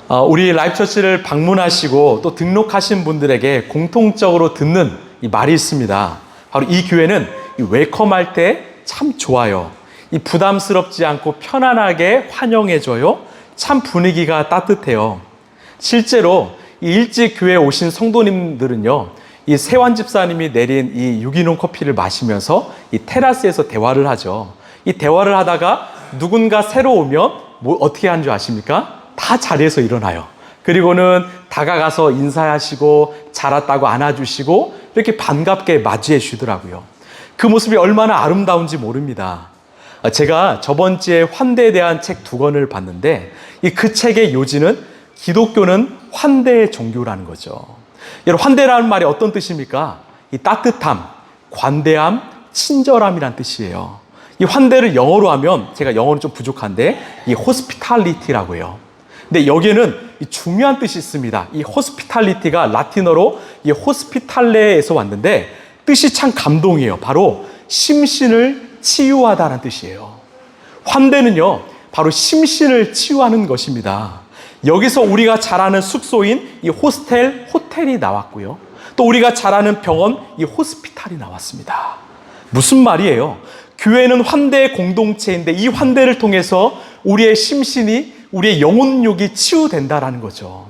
우리 라이프처치를 방문하시고 또 등록하신 분들에게 공통적으로 듣는 이 말이 있습니다. 바로 이 교회는 이 웰컴할 때 참 좋아요. 이 부담스럽지 않고 편안하게 환영해줘요. 참 분위기가 따뜻해요. 실제로 이 일찍 교회에 오신 성도님들은요, 이 세환 집사님이 내린 이 유기농 커피를 마시면서 이 테라스에서 대화를 하죠. 이 대화를 하다가 누군가 새로 오면 어떻게 하는 줄 아십니까? 다 자리에서 일어나요. 그리고는 다가가서 인사하시고 잘 왔다고 안아주시고 이렇게 반갑게 맞이해 주더라고요. 그 모습이 얼마나 아름다운지 모릅니다. 제가 저번 주에 환대에 대한 책 2권을 봤는데 그 책의 요지는 기독교는 환대의 종교라는 거죠. 여러분, 환대라는 말이 어떤 뜻입니까? 이 따뜻함, 관대함, 친절함이란 뜻이에요. 이 환대를 영어로 하면, 제가 영어는 좀 부족한데 이 hospitality라고 해요. 근데 여기에는 이 중요한 뜻이 있습니다. 이 hospitality가 라틴어로 이 hospitale에서 왔는데 뜻이 참 감동이에요. 바로 심신을 치유하다는 뜻이에요. 환대는요, 바로 심신을 치유하는 것입니다. 여기서 우리가 잘 아는 숙소인 이 호스텔, 호텔이 나왔고요. 또 우리가 잘 아는 병원, 이 호스피탈이 나왔습니다. 무슨 말이에요? 교회는 환대의 공동체인데 이 환대를 통해서 우리의 심신이, 우리의 영혼욕이 치유된다라는 거죠.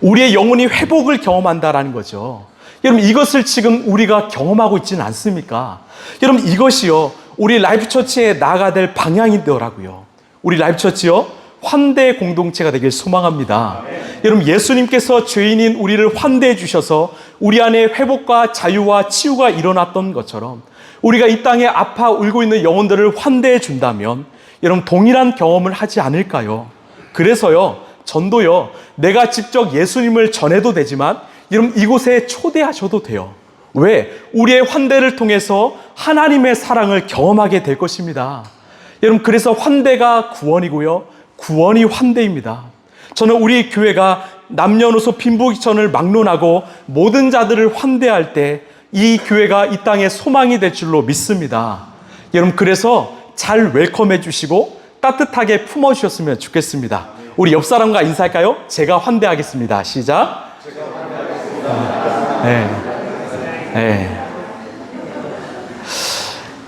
우리의 영혼이 회복을 경험한다라는 거죠. 여러분, 이것을 지금 우리가 경험하고 있지는 않습니까? 여러분, 이것이요, 우리 라이프처치에 나아가야 될 방향이더라고요. 우리 라이프처치요, 환대의 공동체가 되길 소망합니다. 여러분, 예수님께서 죄인인 우리를 환대해 주셔서 우리 안에 회복과 자유와 치유가 일어났던 것처럼 우리가 이 땅에 아파 울고 있는 영혼들을 환대해 준다면 여러분, 동일한 경험을 하지 않을까요? 그래서요, 전도요, 내가 직접 예수님을 전해도 되지만 여러분, 이곳에 초대하셔도 돼요. 왜? 우리의 환대를 통해서 하나님의 사랑을 경험하게 될 것입니다. 여러분, 그래서 환대가 구원이고요, 구원이 환대입니다. 저는 우리 교회가 남녀노소 빈부귀천을 막론하고 모든 자들을 환대할 때 이 교회가 이 땅의 소망이 될 줄로 믿습니다. 여러분, 그래서 잘 웰컴해 주시고 따뜻하게 품어주셨으면 좋겠습니다. 우리 옆 사람과 인사할까요? 제가 환대하겠습니다. 시작. 네.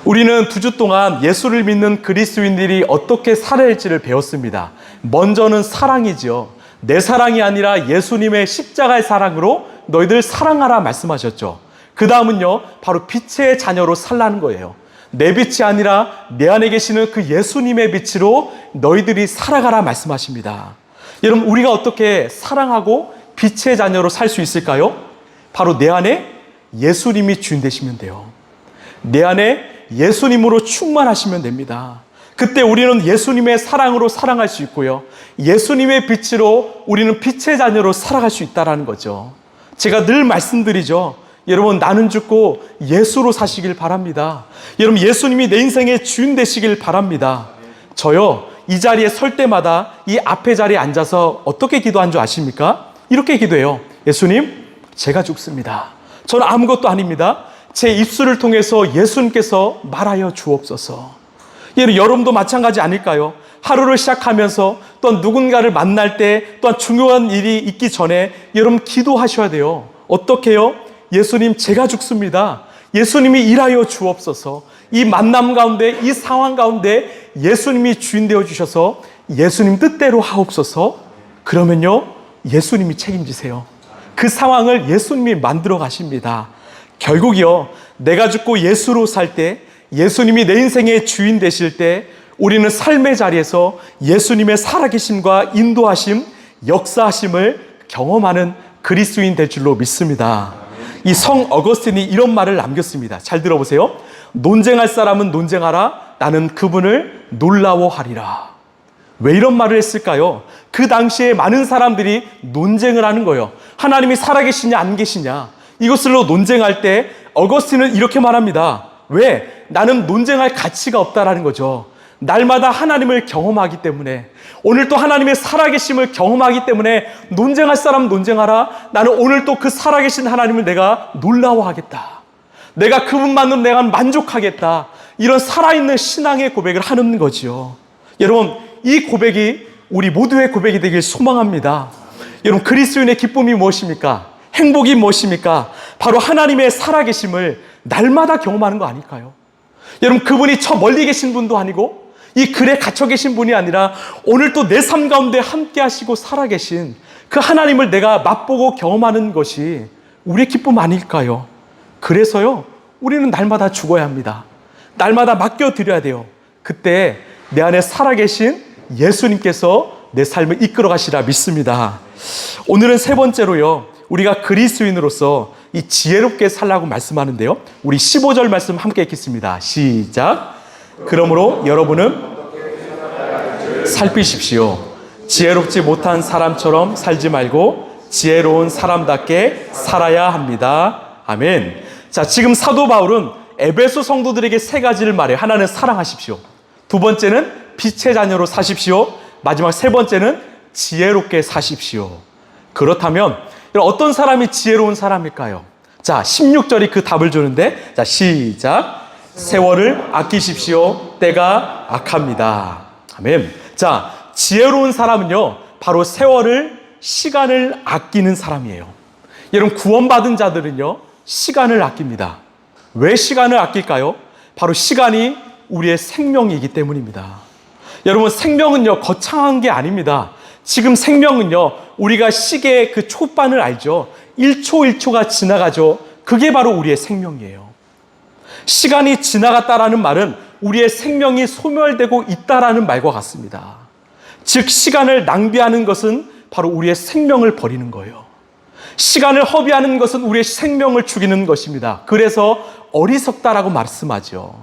우리는 2주 동안 예수를 믿는 그리스도인들이 어떻게 살아야 할지를 배웠습니다. 먼저는 사랑이죠. 내 사랑이 아니라 예수님의 십자가의 사랑으로 너희들 사랑하라 말씀하셨죠. 그 다음은요, 바로 빛의 자녀로 살라는 거예요. 내 빛이 아니라 내 안에 계시는 그 예수님의 빛으로 너희들이 살아가라 말씀하십니다. 여러분, 우리가 어떻게 사랑하고 빛의 자녀로 살 수 있을까요? 바로 내 안에 예수님이 주인 되시면 돼요. 내 안에 예수님으로 충만하시면 됩니다. 그때 우리는 예수님의 사랑으로 살아갈 수 있고요, 예수님의 빛으로 우리는 빛의 자녀로 살아갈 수 있다는 거죠. 제가 늘 말씀드리죠. 여러분, 나는 죽고 예수로 사시길 바랍니다. 여러분, 예수님이 내 인생의 주인 되시길 바랍니다. 저요, 이 자리에 설 때마다 이 앞에 자리에 앉아서 어떻게 기도한 줄 아십니까? 이렇게 기도해요. 예수님, 제가 죽습니다. 저는 아무것도 아닙니다. 제 입술을 통해서 예수님께서 말하여 주옵소서. 여러분도 마찬가지 아닐까요? 하루를 시작하면서 또한 누군가를 만날 때 또한 중요한 일이 있기 전에 여러분 기도하셔야 돼요. 어떻게 해요? 예수님, 제가 죽습니다. 예수님이 일하여 주옵소서. 이 만남 가운데, 이 상황 가운데 예수님이 주인 되어 주셔서 예수님 뜻대로 하옵소서. 그러면요, 예수님이 책임지세요. 그 상황을 예수님이 만들어 가십니다. 결국이요, 내가 죽고 예수로 살 때, 예수님이 내 인생의 주인 되실 때 우리는 삶의 자리에서 예수님의 살아계심과 인도하심, 역사하심을 경험하는 그리스도인 될 줄로 믿습니다. 이 성 어거스틴이 이런 말을 남겼습니다. 잘 들어보세요. 논쟁할 사람은 논쟁하라. 나는 그분을 놀라워하리라. 왜 이런 말을 했을까요? 그 당시에 많은 사람들이 논쟁을 하는 거예요. 하나님이 살아계시냐 안 계시냐, 이것으로 논쟁할 때 어거스틴은 이렇게 말합니다. 왜? 나는 논쟁할 가치가 없다라는 거죠. 날마다 하나님을 경험하기 때문에, 오늘 또 하나님의 살아계심을 경험하기 때문에 논쟁할 사람 논쟁하라. 나는 오늘 또 그 살아계신 하나님을 내가 놀라워하겠다. 내가 그분만으로 내가 만족하겠다. 이런 살아있는 신앙의 고백을 하는 거지요. 여러분, 이 고백이 우리 모두의 고백이 되길 소망합니다. 여러분, 그리스도인의 기쁨이 무엇입니까? 행복이 무엇입니까? 바로 하나님의 살아계심을 날마다 경험하는 거 아닐까요? 여러분, 그분이 저 멀리 계신 분도 아니고 이 글에 갇혀 계신 분이 아니라 오늘 또 내 삶 가운데 함께 하시고 살아계신 그 하나님을 내가 맛보고 경험하는 것이 우리의 기쁨 아닐까요? 그래서요, 우리는 날마다 죽어야 합니다. 날마다 맡겨드려야 돼요. 그때 내 안에 살아계신 예수님께서 내 삶을 이끌어 가시라 믿습니다. 오늘은 세 번째로요, 우리가 그리스도인으로서 이 지혜롭게 살라고 말씀하는데요, 우리 15절 말씀 함께 읽겠습니다. 시작. 그러므로 여러분은 살피십시오. 지혜롭지 못한 사람처럼 살지 말고 지혜로운 사람답게 살아야 합니다. 아멘. 자, 지금 사도 바울은 에베소 성도들에게 세 가지를 말해요. 하나는 사랑하십시오. 두 번째는 빛의 자녀로 사십시오. 마지막 세 번째는 지혜롭게 사십시오. 그렇다면 어떤 사람이 지혜로운 사람일까요? 자, 16절이 그 답을 주는데, 자, 시작. 세월을 아끼십시오. 때가 악합니다. 아멘. 자, 지혜로운 사람은요, 바로 시간을 아끼는 사람이에요. 여러분, 구원받은 자들은요, 시간을 아낍니다. 왜 시간을 아낄까요? 바로 시간이 우리의 생명이기 때문입니다. 여러분, 생명은요, 거창한 게 아닙니다. 지금 생명은요, 우리가 시계의 그 초반을 알죠? 1초 1초가 지나가죠. 그게 바로 우리의 생명이에요. 시간이 지나갔다라는 말은 우리의 생명이 소멸되고 있다라는 말과 같습니다. 즉, 시간을 낭비하는 것은 바로 우리의 생명을 버리는 거예요. 시간을 허비하는 것은 우리의 생명을 죽이는 것입니다. 그래서 어리석다라고 말씀하죠.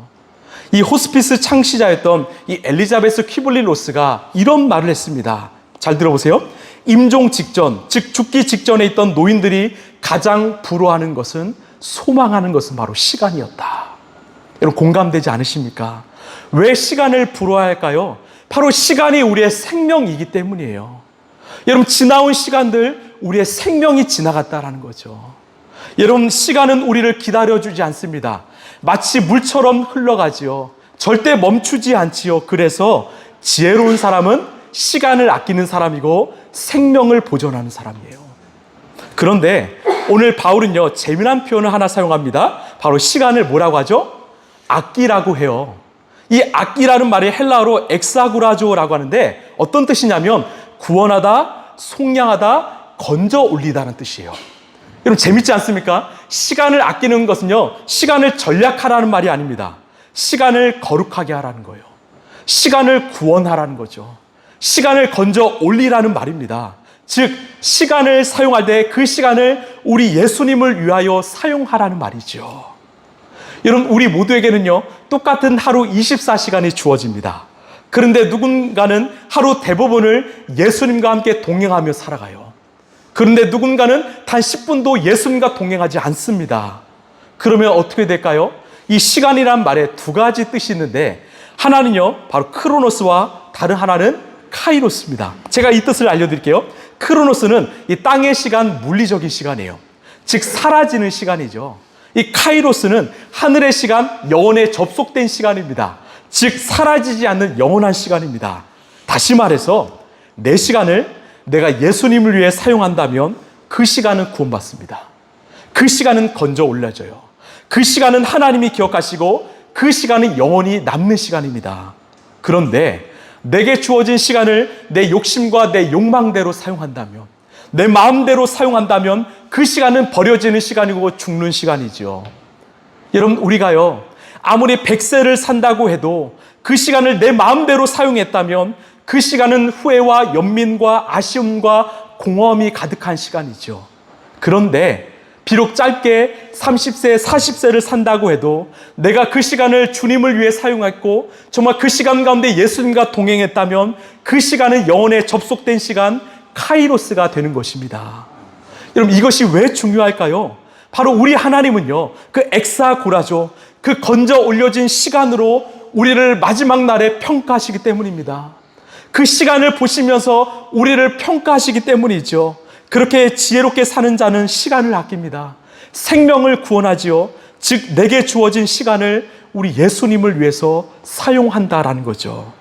이 호스피스 창시자였던 이 엘리자베스 퀴블리 로스가 이런 말을 했습니다. 잘 들어보세요. 임종 직전, 즉 죽기 직전에 있던 노인들이 가장 부러워하는 것은, 소망하는 것은 바로 시간이었다. 여러분, 공감되지 않으십니까? 왜 시간을 부러워할까요? 바로 시간이 우리의 생명이기 때문이에요. 여러분, 지나온 시간들, 우리의 생명이 지나갔다라는 거죠. 여러분, 시간은 우리를 기다려주지 않습니다. 마치 물처럼 흘러가지요. 절대 멈추지 않지요. 그래서 지혜로운 사람은 시간을 아끼는 사람이고 생명을 보존하는 사람이에요. 그런데 오늘 바울은요, 재미난 표현을 하나 사용합니다. 바로 시간을 뭐라고 하죠? 아끼라고 해요. 이 아끼라는 말이 헬라어로 엑사구라조라고 하는데 어떤 뜻이냐면 구원하다, 속량하다, 건져 올리다는 뜻이에요. 여러분, 재밌지 않습니까? 시간을 아끼는 것은요, 시간을 전략하라는 말이 아닙니다. 시간을 거룩하게 하라는 거예요. 시간을 구원하라는 거죠. 시간을 건져 올리라는 말입니다. 즉, 시간을 사용할 때 그 시간을 우리 예수님을 위하여 사용하라는 말이죠. 여러분, 우리 모두에게는요, 똑같은 하루 24시간이 주어집니다. 그런데 누군가는 하루 대부분을 예수님과 함께 동행하며 살아가요. 그런데 누군가는 단 10분도 예수님과 동행하지 않습니다. 그러면 어떻게 될까요? 이 시간이란 말에 두 가지 뜻이 있는데, 하나는요, 바로 크로노스와 다른 하나는 카이로스입니다. 제가 이 뜻을 알려드릴게요. 크로노스는 이 땅의 시간, 물리적인 시간이에요. 즉, 사라지는 시간이죠. 이 카이로스는 하늘의 시간, 영원에 접속된 시간입니다. 즉, 사라지지 않는 영원한 시간입니다. 다시 말해서 내 시간을 내가 예수님을 위해 사용한다면 그 시간은 구원받습니다. 그 시간은 건져 올려져요. 그 시간은 하나님이 기억하시고 그 시간은 영원히 남는 시간입니다. 그런데 내게 주어진 시간을 내 욕심과 내 욕망대로 사용한다면, 내 마음대로 사용한다면 그 시간은 버려지는 시간이고 죽는 시간이죠. 여러분, 우리가요, 아무리 100세를 산다고 해도 그 시간을 내 마음대로 사용했다면 그 시간은 후회와 연민과 아쉬움과 공허함이 가득한 시간이죠. 그런데 비록 짧게 30세, 40세를 산다고 해도 내가 그 시간을 주님을 위해 사용했고 정말 그 시간 가운데 예수님과 동행했다면 그 시간은 영혼에 접속된 시간, 카이로스가 되는 것입니다. 여러분, 이것이 왜 중요할까요? 바로 우리 하나님은요, 그 엑사고라죠, 그 건져 올려진 시간으로 우리를 마지막 날에 평가하시기 때문입니다. 그 시간을 보시면서 우리를 평가하시기 때문이죠. 그렇게 지혜롭게 사는 자는 시간을 아낍니다. 생명을 구원하지요. 즉, 내게 주어진 시간을 우리 예수님을 위해서 사용한다라는 거죠.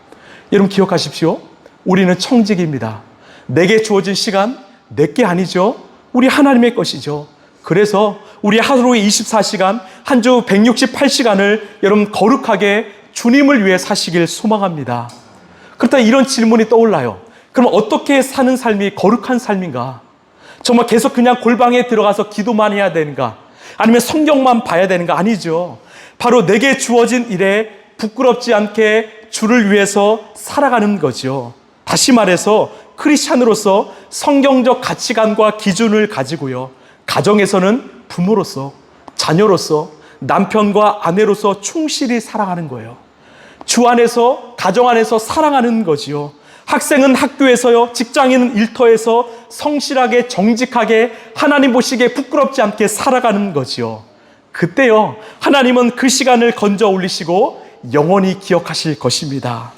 여러분, 기억하십시오. 우리는 청직입니다. 내게 주어진 시간, 내게 아니죠. 우리 하나님의 것이죠. 그래서 우리 하루에 24시간, 한 주 168시간을 여러분 거룩하게 주님을 위해 사시길 소망합니다. 그렇다 이런 질문이 떠올라요. 그럼 어떻게 사는 삶이 거룩한 삶인가? 정말 계속 그냥 골방에 들어가서 기도만 해야 되는가? 아니면 성경만 봐야 되는가? 아니죠. 바로 내게 주어진 일에 부끄럽지 않게 주를 위해서 살아가는 거죠. 다시 말해서 크리스찬으로서 성경적 가치관과 기준을 가지고요. 가정에서는 부모로서, 자녀로서, 남편과 아내로서 충실히 살아가는 거예요. 주 안에서, 가정 안에서 사랑하는 거지요. 학생은 학교에서요, 직장인은 일터에서 성실하게 정직하게 하나님 보시기에 부끄럽지 않게 살아가는 거지요. 그때요, 하나님은 그 시간을 건져 올리시고 영원히 기억하실 것입니다.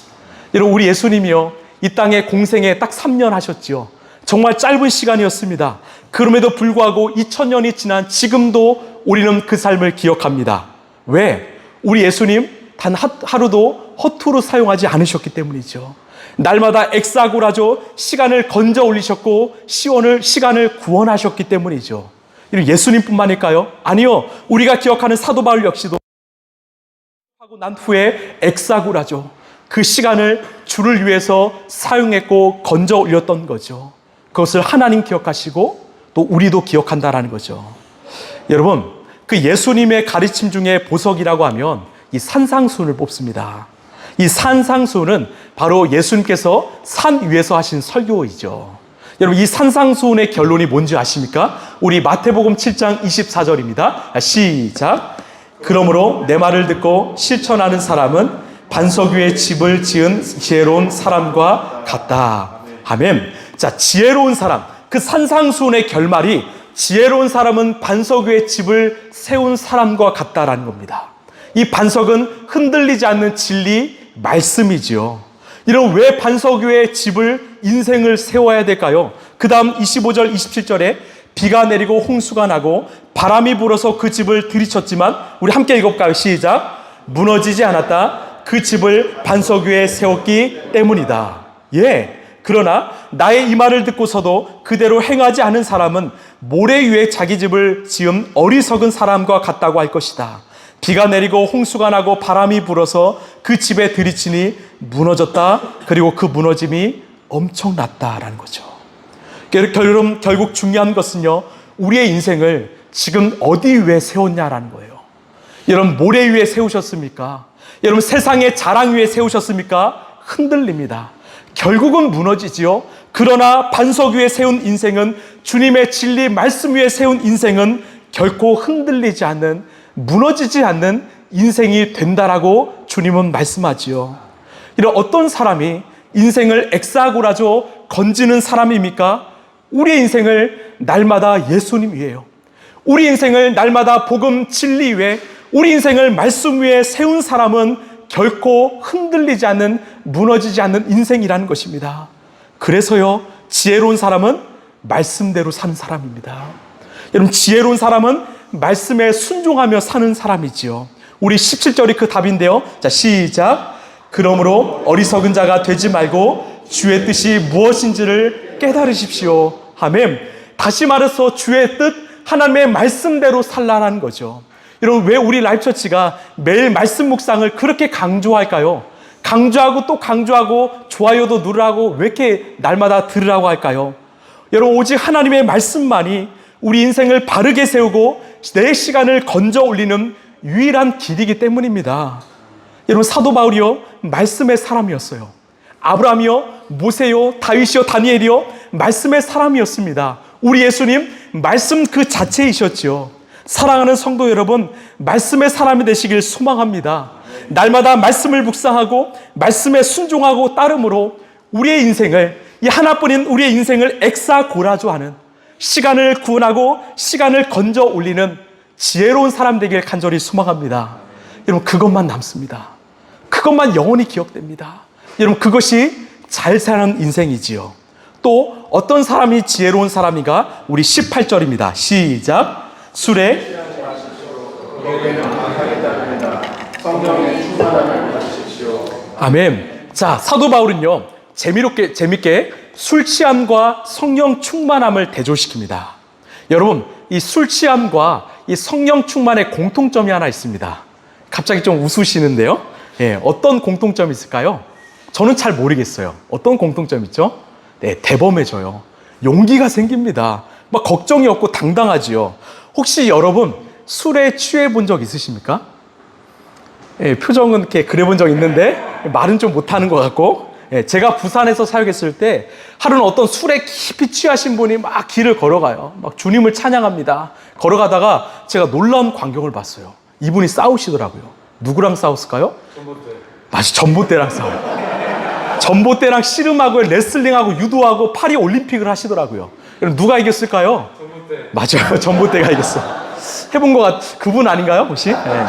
여러분, 우리 예수님이요, 이 땅에 공생에 딱 3년 하셨죠. 정말 짧은 시간이었습니다. 그럼에도 불구하고 2000년이 지난 지금도 우리는 그 삶을 기억합니다. 왜? 우리 예수님 단 하루도 허투루 사용하지 않으셨기 때문이죠. 날마다 엑사고라죠. 시간을 건져 올리셨고 시간을 구원하셨기 때문이죠. 예수님뿐만일까요? 아니요. 우리가 기억하는 사도 바울 역시도 하고 난 후에 엑사고라죠. 그 시간을 주를 위해서 사용했고 건져 올렸던 거죠. 그것을 하나님 기억하시고 또 우리도 기억한다라는 거죠. 여러분, 그 예수님의 가르침 중에 보석이라고 하면 이 산상수훈을 뽑습니다. 이 산상수훈은 바로 예수님께서 산 위에서 하신 설교이죠. 여러분, 이 산상수훈의 결론이 뭔지 아십니까? 우리 마태복음 7장 24절입니다. 시작. 그러므로 내 말을 듣고 실천하는 사람은 반석 위에 집을 지은 지혜로운 사람과 같다. 아멘. 자, 지혜로운 사람. 그 산상수훈의 결말이 지혜로운 사람은 반석 위에 집을 세운 사람과 같다라는 겁니다. 이 반석은 흔들리지 않는 진리, 말씀이지요. 이런 왜 반석 위에 집을, 인생을 세워야 될까요? 그 다음 25절, 27절에 비가 내리고 홍수가 나고 바람이 불어서 그 집을 들이쳤지만, 우리 함께 읽어볼까요? 시작. 무너지지 않았다. 그 집을 반석 위에 세웠기 때문이다. 예. 그러나 나의 이 말을 듣고서도 그대로 행하지 않은 사람은 모래 위에 자기 집을 지은 어리석은 사람과 같다고 할 것이다. 비가 내리고 홍수가 나고 바람이 불어서 그 집에 들이치니 무너졌다. 그리고 그 무너짐이 엄청났다라는 거죠. 결국 중요한 것은요, 우리의 인생을 지금 어디 위에 세웠냐라는 거예요. 여러분, 모래 위에 세우셨습니까? 여러분, 세상의 자랑 위에 세우셨습니까? 흔들립니다. 결국은 무너지지요. 그러나 반석 위에 세운 인생은, 주님의 진리 말씀 위에 세운 인생은 결코 흔들리지 않는, 무너지지 않는 인생이 된다라고 주님은 말씀하지요. 이런 어떤 사람이 인생을 엑사고라죠 건지는 사람입니까? 우리의 인생을 날마다 예수님 위에요. 우리 인생을 날마다 복음 진리 위에, 우리 인생을 말씀 위에 세운 사람은 결코 흔들리지 않는, 무너지지 않는 인생이라는 것입니다. 그래서요, 지혜로운 사람은 말씀대로 사는 사람입니다. 여러분, 지혜로운 사람은 말씀에 순종하며 사는 사람이지요. 우리 17절이 그 답인데요. 자, 시작. 그러므로 어리석은 자가 되지 말고 주의 뜻이 무엇인지를 깨달으십시오. 아멘. 다시 말해서 주의 뜻, 하나님의 말씀대로 살라라는 거죠. 여러분, 왜 우리 라이프처치가 매일 말씀 묵상을 그렇게 강조할까요? 강조하고 또 강조하고 좋아요도 누르라고 왜 이렇게 날마다 들으라고 할까요? 여러분, 오직 하나님의 말씀만이 우리 인생을 바르게 세우고 내 시간을 건져 올리는 유일한 길이기 때문입니다. 여러분, 사도 바울이요, 말씀의 사람이었어요. 아브라함이요, 모세요, 다윗이요, 다니엘이요, 말씀의 사람이었습니다. 우리 예수님 말씀 그 자체이셨죠. 사랑하는 성도 여러분, 말씀의 사람이 되시길 소망합니다. 날마다 말씀을 묵상하고 말씀에 순종하고 따름으로 우리의 인생을, 이 하나뿐인 우리의 인생을 엑사고라조하는, 시간을 구원하고 시간을 건져 올리는 지혜로운 사람 되길 간절히 소망합니다. 여러분, 그것만 남습니다. 그것만 영원히 기억됩니다. 여러분, 그것이 잘 사는 인생이지요. 또 어떤 사람이 지혜로운 사람인가? 우리 18절입니다. 시작. 술에 아멘. 자, 사도 바울은요, 재밌게 술 취함과 성령 충만함을 대조시킵니다. 여러분, 이 술 취함과 이 성령 충만의 공통점이 하나 있습니다. 갑자기 좀 웃으시는데요. 예, 어떤 공통점이 있을까요? 저는 잘 모르겠어요. 어떤 공통점 있죠? 네, 대범해져요. 용기가 생깁니다. 막 걱정이 없고 당당하지요. 혹시 여러분 술에 취해 본 적 있으십니까? 예, 표정은 이렇게 그래 본 적 있는데 말은 좀 못하는 것 같고, 예, 제가 부산에서 사역했을 때 하루는 어떤 술에 깊이 취하신 분이 막 길을 걸어가요. 막 주님을 찬양합니다. 걸어가다가 제가 놀라운 광경을 봤어요. 이분이 싸우시더라고요. 누구랑 싸웠을까요? 전봇대. 맞아, 전봇대랑 싸워요. 전봇대랑 씨름하고 레슬링하고 유도하고 파리 올림픽을 하시더라고요. 그럼 누가 이겼을까요? 전봇대. 맞아요. 전봇대가 이겼어. 해본 것 그분 아닌가요? 혹시? 네.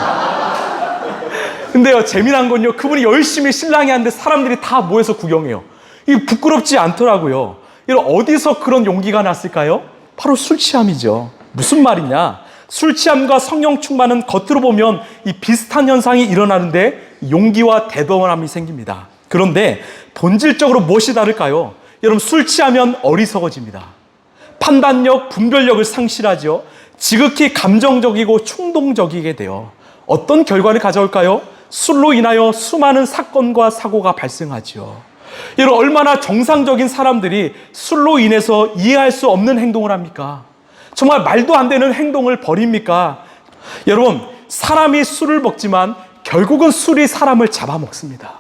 근데요, 재미난 건요, 그분이 열심히 신랑이 하는데 사람들이 다 모여서 구경해요. 이게 부끄럽지 않더라고요. 여러분, 어디서 그런 용기가 났을까요? 바로 술 취함이죠. 무슨 말이냐? 술 취함과 성령 충만은 겉으로 보면 이 비슷한 현상이 일어나는데 용기와 대범함이 생깁니다. 그런데 본질적으로 무엇이 다를까요? 여러분, 술 취하면 어리석어집니다. 판단력, 분별력을 상실하죠. 지극히 감정적이고 충동적이게 돼요. 어떤 결과를 가져올까요? 술로 인하여 수많은 사건과 사고가 발생하죠. 여러분, 얼마나 정상적인 사람들이 술로 인해서 이해할 수 없는 행동을 합니까? 정말 말도 안 되는 행동을 벌입니까? 여러분, 사람이 술을 먹지만 결국은 술이 사람을 잡아먹습니다.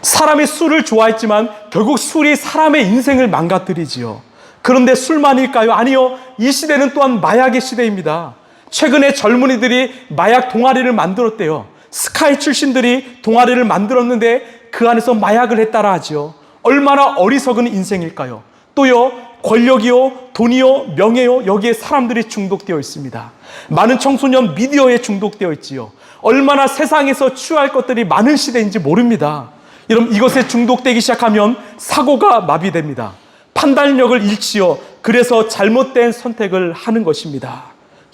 사람이 술을 좋아했지만 결국 술이 사람의 인생을 망가뜨리지요. 그런데 술만일까요? 아니요. 이 시대는 또한 마약의 시대입니다. 최근에 젊은이들이 마약 동아리를 만들었대요. 스카이 출신들이 동아리를 만들었는데 그 안에서 마약을 했다라 하죠. 얼마나 어리석은 인생일까요? 또요, 권력이요, 돈이요, 명예요, 여기에 사람들이 중독되어 있습니다. 많은 청소년 미디어에 중독되어 있지요. 얼마나 세상에서 취할 것들이 많은 시대인지 모릅니다. 여러분, 이것에 중독되기 시작하면 사고가 마비됩니다. 판단력을 잃지요. 그래서 잘못된 선택을 하는 것입니다.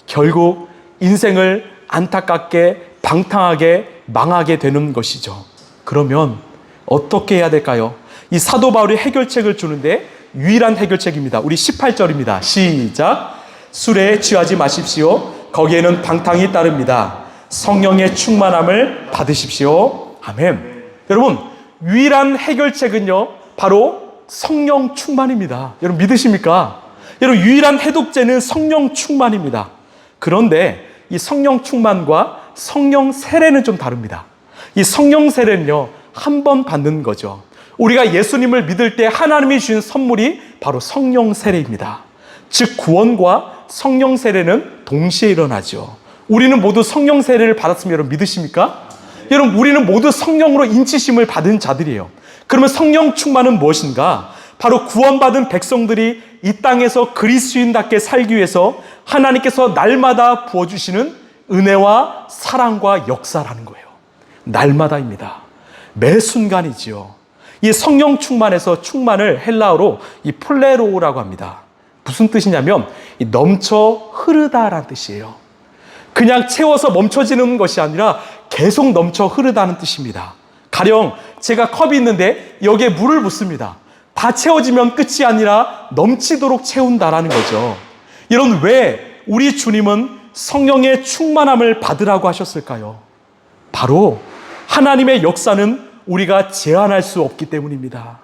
결국 인생을 안타깝게 방탕하게 망하게 되는 것이죠. 그러면 어떻게 해야 될까요? 이 사도 바울이 해결책을 주는데 유일한 해결책입니다. 우리 18절입니다. 시작. 술에 취하지 마십시오. 거기에는 방탕이 따릅니다. 성령의 충만함을 받으십시오. 아멘. 여러분, 유일한 해결책은요, 바로 성령 충만입니다. 여러분, 믿으십니까? 여러분, 유일한 해독제는 성령 충만입니다. 그런데 이 성령 충만과 성령 세례는 좀 다릅니다. 이 성령 세례는요, 한 번 받는 거죠. 우리가 예수님을 믿을 때 하나님이 주신 선물이 바로 성령 세례입니다. 즉, 구원과 성령 세례는 동시에 일어나죠. 우리는 모두 성령 세례를 받았으면 여러분 믿으십니까? 여러분, 우리는 모두 성령으로 인치심을 받은 자들이에요. 그러면 성령 충만은 무엇인가? 바로 구원받은 백성들이 이 땅에서 그리스도인답게 살기 위해서 하나님께서 날마다 부어주시는 은혜와 사랑과 역사라는 거예요. 날마다입니다. 매 순간이지요. 이 성령 충만에서 충만을 헬라어로 이 플레로라고 합니다. 무슨 뜻이냐면 이 넘쳐 흐르다라는 뜻이에요. 그냥 채워서 멈춰지는 것이 아니라 계속 넘쳐 흐르다는 뜻입니다. 가령 제가 컵이 있는데 여기에 물을 붓습니다. 다 채워지면 끝이 아니라 넘치도록 채운다라는 거죠. 이런 왜 우리 주님은 성령의 충만함을 받으라고 하셨을까요? 바로 하나님의 역사는 우리가 제한할 수 없기 때문입니다.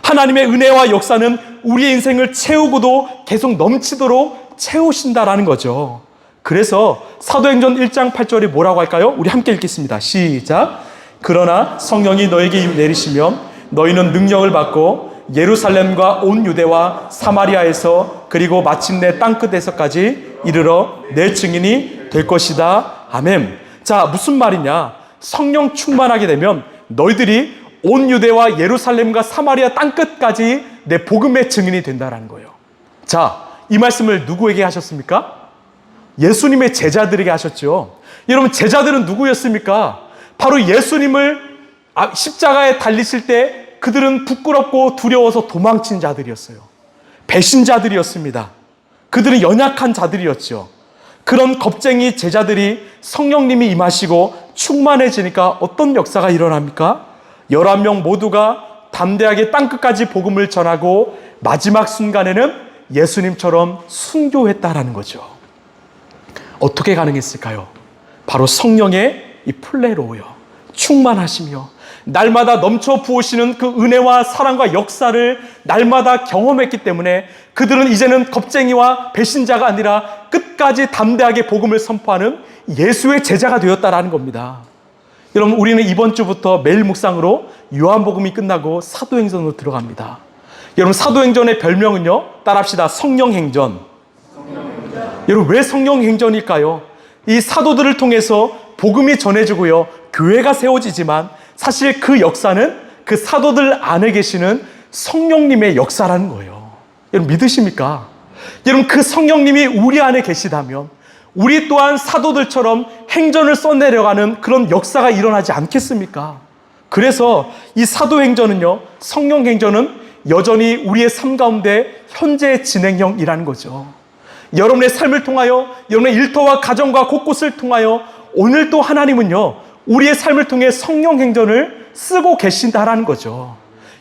하나님의 은혜와 역사는 우리의 인생을 채우고도 계속 넘치도록 채우신다라는 거죠. 그래서 사도행전 1장 8절이 뭐라고 할까요? 우리 함께 읽겠습니다. 시작. 그러나 성령이 너에게 내리시면 너희는 능력을 받고 예루살렘과 온 유대와 사마리아에서 그리고 마침내 땅끝에서까지 이르러 내 증인이 될 것이다. 아멘. 자, 무슨 말이냐? 성령 충만하게 되면 너희들이 온 유대와 예루살렘과 사마리아 땅끝까지 내 복음의 증인이 된다는 거예요. 자, 이 말씀을 누구에게 하셨습니까? 예수님의 제자들에게 하셨죠. 여러분, 제자들은 누구였습니까? 바로 예수님을 십자가에 달리실 때 그들은 부끄럽고 두려워서 도망친 자들이었어요. 배신자들이었습니다. 그들은 연약한 자들이었죠. 그런 겁쟁이 제자들이 성령님이 임하시고 충만해지니까 어떤 역사가 일어납니까? 11명 모두가 담대하게 땅끝까지 복음을 전하고 마지막 순간에는 예수님처럼 순교했다라는 거죠. 어떻게 가능했을까요? 바로 성령의 이 플레로요, 충만하시며 날마다 넘쳐 부으시는 그 은혜와 사랑과 역사를 날마다 경험했기 때문에 그들은 이제는 겁쟁이와 배신자가 아니라 끝까지 담대하게 복음을 선포하는 예수의 제자가 되었다라는 겁니다. 여러분, 우리는 이번 주부터 매일 묵상으로 요한복음이 끝나고 사도행전으로 들어갑니다. 여러분, 사도행전의 별명은요, 따라합시다. 성령행전. 여러분, 왜 성령행전일까요? 이 사도들을 통해서 복음이 전해지고요, 교회가 세워지지만 사실 그 역사는 그 사도들 안에 계시는 성령님의 역사라는 거예요. 여러분, 믿으십니까? 여러분, 그 성령님이 우리 안에 계시다면 우리 또한 사도들처럼 행전을 써내려가는 그런 역사가 일어나지 않겠습니까? 그래서 이 사도행전은요, 성령행전은 여전히 우리의 삶 가운데 현재 진행형이라는 거죠. 여러분의 삶을 통하여, 여러분의 일터와 가정과 곳곳을 통하여 오늘도 하나님은요, 우리의 삶을 통해 성령행전을 쓰고 계신다라는 거죠.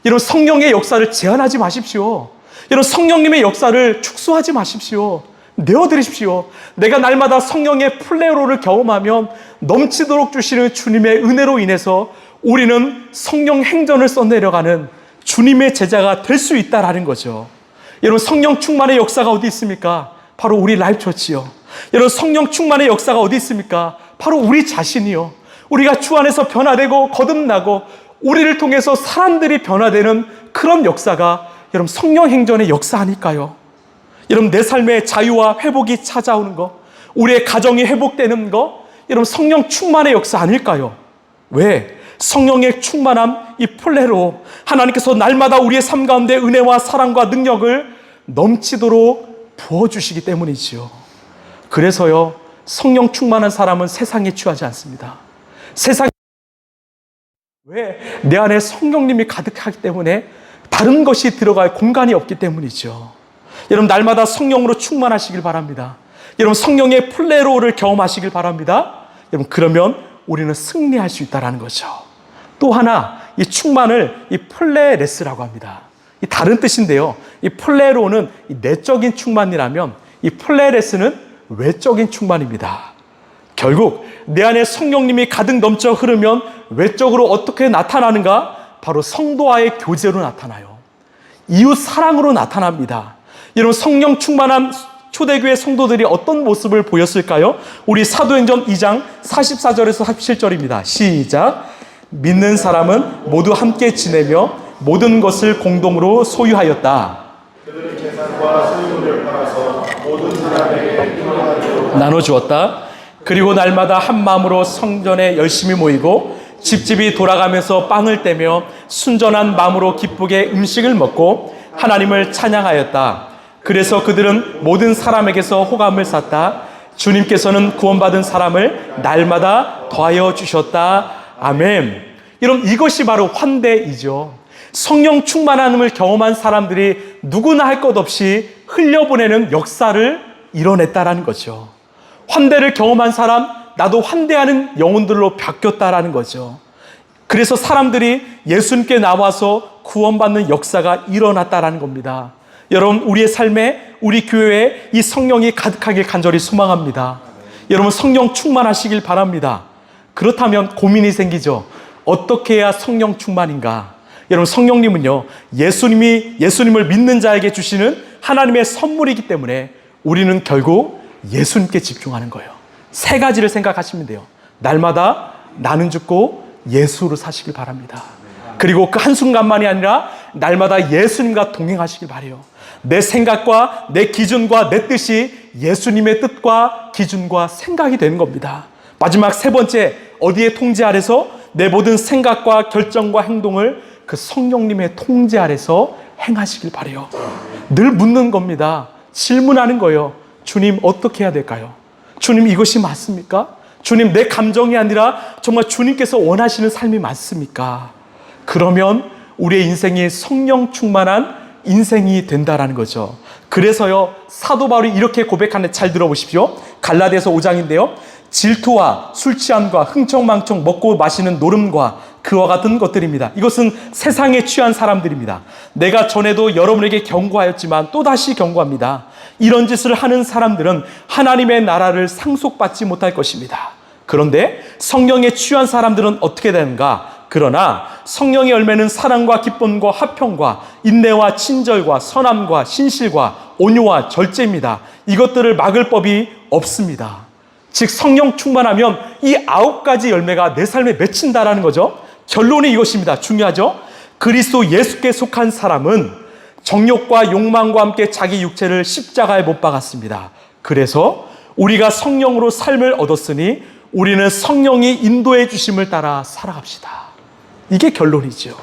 여러분, 성령의 역사를 제한하지 마십시오. 여러분, 성령님의 역사를 축소하지 마십시오. 내어드리십시오. 내가 날마다 성령의 플레로를 경험하면 넘치도록 주시는 주님의 은혜로 인해서 우리는 성령 행전을 써내려가는 주님의 제자가 될 수 있다라는 거죠. 여러분, 성령 충만의 역사가 어디 있습니까? 바로 우리 라이프처치요. 여러분, 성령 충만의 역사가 어디 있습니까? 바로 우리 자신이요. 우리가 주 안에서 변화되고 거듭나고 우리를 통해서 사람들이 변화되는 그런 역사가 여러분 성령 행전의 역사 아닐까요? 여러분, 내 삶의 자유와 회복이 찾아오는 거, 우리의 가정이 회복되는 거, 여러분 성령 충만의 역사 아닐까요? 왜? 성령의 충만함, 이 플레로 하나님께서 날마다 우리의 삶 가운데 은혜와 사랑과 능력을 넘치도록 부어주시기 때문이지요. 그래서요, 성령 충만한 사람은 세상에 취하지 않습니다. 세상, 왜? 내 안에 성령님이 가득하기 때문에 다른 것이 들어갈 공간이 없기 때문이죠. 여러분, 날마다 성령으로 충만하시길 바랍니다. 여러분, 성령의 플레로를 경험하시길 바랍니다. 여러분, 그러면 우리는 승리할 수 있다는 거죠. 또 하나, 이 충만을 이 플레레스라고 합니다. 이 다른 뜻인데요, 이 플레로는 이 내적인 충만이라면 이 플레레스는 외적인 충만입니다. 결국 내 안에 성령님이 가득 넘쳐 흐르면 외적으로 어떻게 나타나는가? 바로 성도와의 교제로 나타나요. 이웃 사랑으로 나타납니다. 여러분, 성령 충만한 초대교회 성도들이 어떤 모습을 보였을까요? 우리 사도행전 2장 44절에서 47절입니다. 시작. 믿는 사람은 모두 함께 지내며 모든 것을 공동으로 소유하였다. 그들은 재산과 소유를 팔아서 모든 사람에게 나눠주었다. 그리고 날마다 한 마음으로 성전에 열심히 모이고 집집이 돌아가면서 빵을 떼며 순전한 마음으로 기쁘게 음식을 먹고 하나님을 찬양하였다. 그래서 그들은 모든 사람에게서 호감을 샀다. 주님께서는 구원받은 사람을 날마다 더하여 주셨다. 아멘. 여러분, 이것이 바로 환대이죠. 성령 충만함을 경험한 사람들이 누구나 할 것 없이 흘려보내는 역사를 이뤄냈다라는 거죠. 환대를 경험한 사람, 나도 환대하는 영혼들로 바뀌었다라는 거죠. 그래서 사람들이 예수님께 나와서 구원받는 역사가 일어났다라는 겁니다. 여러분, 우리의 삶에, 우리 교회에 이 성령이 가득하길 간절히 소망합니다. 여러분, 성령 충만하시길 바랍니다. 그렇다면 고민이 생기죠. 어떻게 해야 성령 충만인가? 여러분, 성령님은요, 예수님을 믿는 자에게 주시는 하나님의 선물이기 때문에 우리는 결국 예수님께 집중하는 거예요. 세 가지를 생각하시면 돼요. 날마다 나는 죽고 예수로 사시길 바랍니다. 그리고 그 한순간만이 아니라 날마다 예수님과 동행하시길 바라요. 내 생각과 내 기준과 내 뜻이 예수님의 뜻과 기준과 생각이 되는 겁니다. 마지막 세 번째, 어디에 통제 아래서 내 모든 생각과 결정과 행동을 그 성령님의 통제 아래서 행하시길 바라요. 늘 묻는 겁니다. 질문하는 거예요. 주님, 어떻게 해야 될까요? 주님, 이것이 맞습니까? 주님, 내 감정이 아니라 정말 주님께서 원하시는 삶이 맞습니까? 그러면 우리의 인생이 성령 충만한 인생이 된다라는 거죠. 그래서요, 사도 바울이 이렇게 고백하는데 잘 들어보십시오. 갈라디아서 5장인데요. 질투와 술 취함과 흥청망청 먹고 마시는 노름과 그와 같은 것들입니다. 이것은 세상에 취한 사람들입니다. 내가 전에도 여러분에게 경고하였지만 또다시 경고합니다. 이런 짓을 하는 사람들은 하나님의 나라를 상속받지 못할 것입니다. 그런데 성령에 취한 사람들은 어떻게 되는가? 그러나 성령의 열매는 사랑과 기쁨과 화평과 인내와 친절과 선함과 신실과 온유와 절제입니다. 이것들을 막을 법이 없습니다. 즉 성령 충만하면 이 9가지 열매가 내 삶에 맺힌다라는 거죠. 결론이 이것입니다. 중요하죠? 그리스도 예수께 속한 사람은 정욕과 욕망과 함께 자기 육체를 십자가에 못 박았습니다. 그래서 우리가 성령으로 삶을 얻었으니 우리는 성령이 인도해 주심을 따라 살아갑시다. 이게 결론이죠.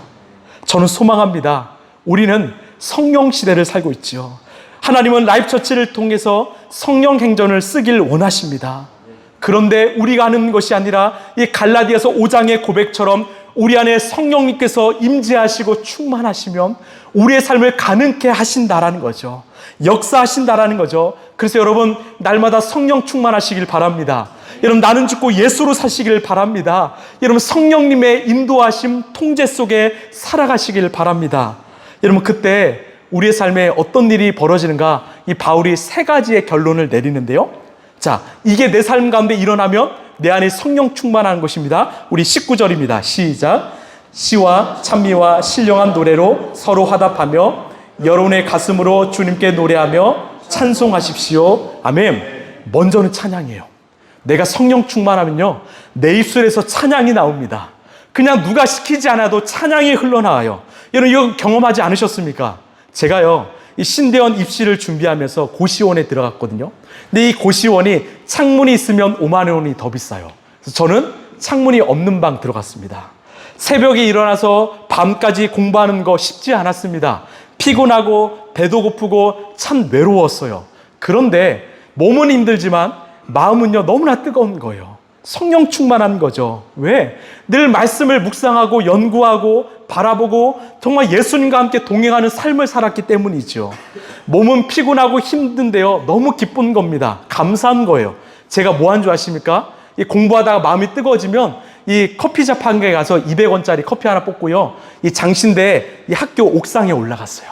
저는 소망합니다. 우리는 성령 시대를 살고 있죠. 하나님은 라이프처치를 통해서 성령 행전을 쓰길 원하십니다. 그런데 우리가 하는 것이 아니라 이 갈라디아서 5장의 고백처럼 우리 안에 성령님께서 임재하시고 충만하시면 우리의 삶을 가능케 하신다라는 거죠. 역사하신다라는 거죠. 그래서 여러분 날마다 성령 충만하시길 바랍니다. 여러분 나는 죽고 예수로 사시길 바랍니다. 여러분 성령님의 인도하심 통제 속에 살아가시길 바랍니다. 여러분 그때 우리의 삶에 어떤 일이 벌어지는가? 이 바울이 3가지의 결론을 내리는데요. 자, 이게 내 삶 가운데 일어나면 내 안에 성령 충만한 것입니다. 우리 19절입니다. 시작. 시와 찬미와 신령한 노래로 서로 화답하며 여러분의 가슴으로 주님께 노래하며 찬송하십시오. 아멘. 먼저는 찬양이에요. 내가 성령 충만하면요, 내 입술에서 찬양이 나옵니다. 그냥 누가 시키지 않아도 찬양이 흘러나와요. 여러분 이거 경험하지 않으셨습니까? 제가요, 이 신대원 입시를 준비하면서 고시원에 들어갔거든요. 근데 이 고시원이 창문이 있으면 5만 원이 더 비싸요. 그래서 저는 창문이 없는 방 들어갔습니다. 새벽에 일어나서 밤까지 공부하는 거 쉽지 않았습니다. 피곤하고 배도 고프고 참 외로웠어요. 그런데 몸은 힘들지만 마음은요 너무나 뜨거운 거예요. 성령 충만한 거죠. 왜? 늘 말씀을 묵상하고 연구하고 바라보고 정말 예수님과 함께 동행하는 삶을 살았기 때문이죠. 몸은 피곤하고 힘든데요 너무 기쁜 겁니다. 감사한 거예요. 제가 뭐 한 줄 아십니까? 이 공부하다가 마음이 뜨거워지면 이 커피숍 한 개 가서 200원짜리 커피 하나 뽑고요, 이 장신대 이 학교 옥상에 올라갔어요.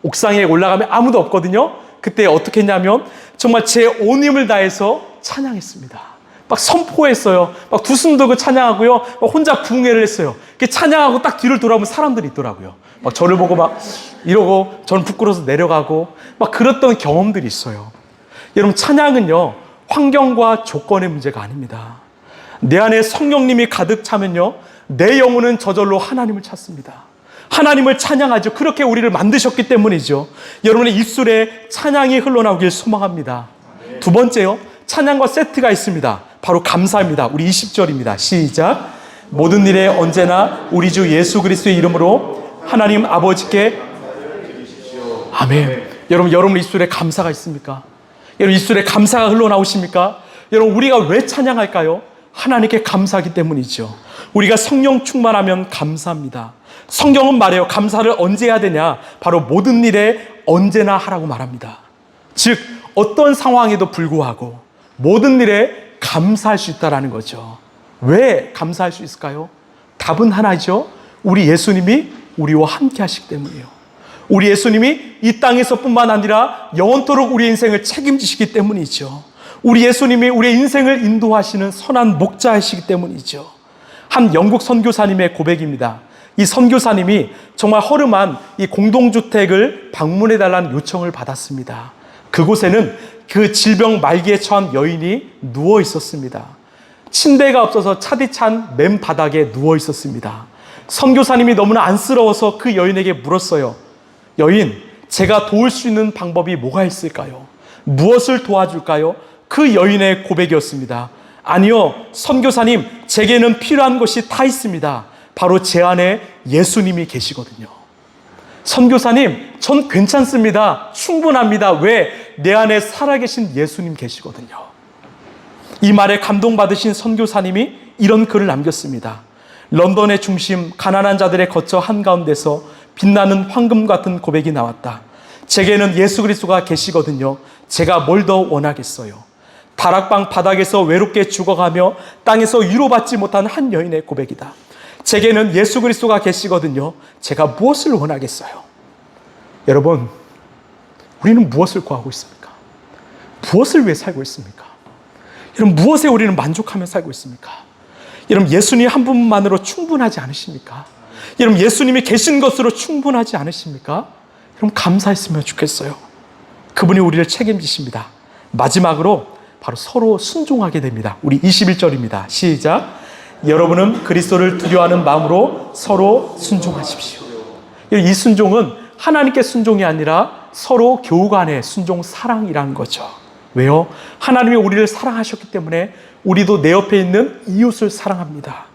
옥상에 올라가면 아무도 없거든요. 그때 어떻게 했냐면 정말 제 온 힘을 다해서 찬양했습니다. 막 선포했어요. 막 두 손 들고 찬양하고요. 막 혼자 부흥회를 했어요. 찬양하고 딱 뒤를 돌아보면 사람들이 있더라고요. 막 저를 보고 막 이러고 저는 부끄러워서 내려가고 막 그랬던 경험들이 있어요. 여러분 찬양은요 환경과 조건의 문제가 아닙니다. 내 안에 성령님이 가득 차면요 내 영혼은 저절로 하나님을 찾습니다. 하나님을 찬양하죠. 그렇게 우리를 만드셨기 때문이죠. 여러분의 입술에 찬양이 흘러나오길 소망합니다. 두 번째요, 찬양과 세트가 있습니다. 바로 감사입니다. 우리 20절입니다. 시작. 모든 일에 언제나 우리 주 예수 그리스도의 이름으로 하나님 아버지께 아멘. 여러분 입술에 감사가 있습니까? 여러분 입술에 감사가 흘러나오십니까? 여러분 우리가 왜 찬양할까요? 하나님께 감사하기 때문이죠. 우리가 성령 충만하면 감사합니다. 성경은 말해요. 감사를 언제 해야 되냐? 바로 모든 일에 언제나 하라고 말합니다. 즉 어떤 상황에도 불구하고 모든 일에 감사할 수 있다는 거죠. 왜 감사할 수 있을까요? 답은 하나죠. 우리 예수님이 우리와 함께 하시기 때문이에요. 우리 예수님이 이 땅에서뿐만 아니라 영원토록 우리 인생을 책임지시기 때문이죠. 우리 예수님이 우리의 인생을 인도하시는 선한 목자이시기 때문이죠. 한 영국 선교사님의 고백입니다. 이 선교사님이 정말 허름한 이 공동주택을 방문해달라는 요청을 받았습니다. 그곳에는 그 질병 말기에 처한 여인이 누워 있었습니다. 침대가 없어서 차디찬 맨바닥에 누워 있었습니다. 선교사님이 너무나 안쓰러워서 그 여인에게 물었어요. 여인, 제가 도울 수 있는 방법이 뭐가 있을까요? 무엇을 도와줄까요? 그 여인의 고백이었습니다. 아니요, 선교사님, 제게는 필요한 것이 다 있습니다. 바로 제 안에 예수님이 계시거든요. 선교사님, 전 괜찮습니다. 충분합니다. 왜? 내 안에 살아계신 예수님 계시거든요. 이 말에 감동받으신 선교사님이 이런 글을 남겼습니다. 런던의 중심, 가난한 자들의 거처 한가운데서 빛나는 황금 같은 고백이 나왔다. 제게는 예수 그리스도가 계시거든요. 제가 뭘 더 원하겠어요. 다락방 바닥에서 외롭게 죽어가며 땅에서 위로받지 못한 한 여인의 고백이다. 제게는 예수 그리스도가 계시거든요. 제가 무엇을 원하겠어요? 여러분, 우리는 무엇을 구하고 있습니까? 무엇을 위해 살고 있습니까? 여러분, 무엇에 우리는 만족하며 살고 있습니까? 여러분, 예수님 한 분만으로 충분하지 않으십니까? 여러분, 예수님이 계신 것으로 충분하지 않으십니까? 여러분, 감사했으면 좋겠어요. 그분이 우리를 책임지십니다. 마지막으로 바로 서로 순종하게 됩니다. 우리 21절입니다. 시작. 여러분은 그리스도를 두려워하는 마음으로 서로 순종하십시오. 이 순종은 하나님께 순종이 아니라 서로 교우 간의 순종, 사랑이라는 거죠. 왜요? 하나님이 우리를 사랑하셨기 때문에 우리도 내 옆에 있는 이웃을 사랑합니다.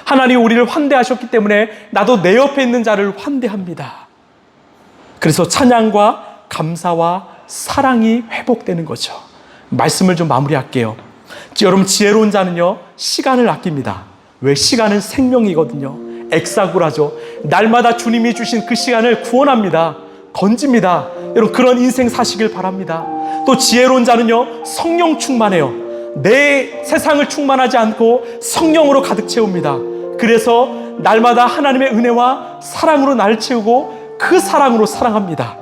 하나님이 우리를 환대하셨기 때문에 나도 내 옆에 있는 자를 환대합니다. 그래서 찬양과 감사와 사랑이 회복되는 거죠. 말씀을 좀 마무리할게요. 여러분, 지혜로운 자는요, 시간을 아낍니다. 왜? 시간은 생명이거든요. 엑사구라죠. 날마다 주님이 주신 그 시간을 구원합니다. 건집니다. 여러분, 그런 인생 사시길 바랍니다. 또 지혜로운 자는요, 성령 충만해요. 내 세상을 충만하지 않고 성령으로 가득 채웁니다. 그래서 날마다 하나님의 은혜와 사랑으로 나를 채우고 그 사랑으로 사랑합니다.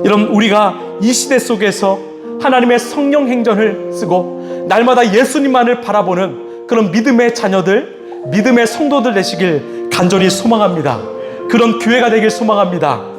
여러분, 우리가 이 시대 속에서 하나님의 성령 행전을 쓰고 날마다 예수님만을 바라보는 그런 믿음의 자녀들, 믿음의 성도들 되시길 간절히 소망합니다. 그런 교회가 되길 소망합니다.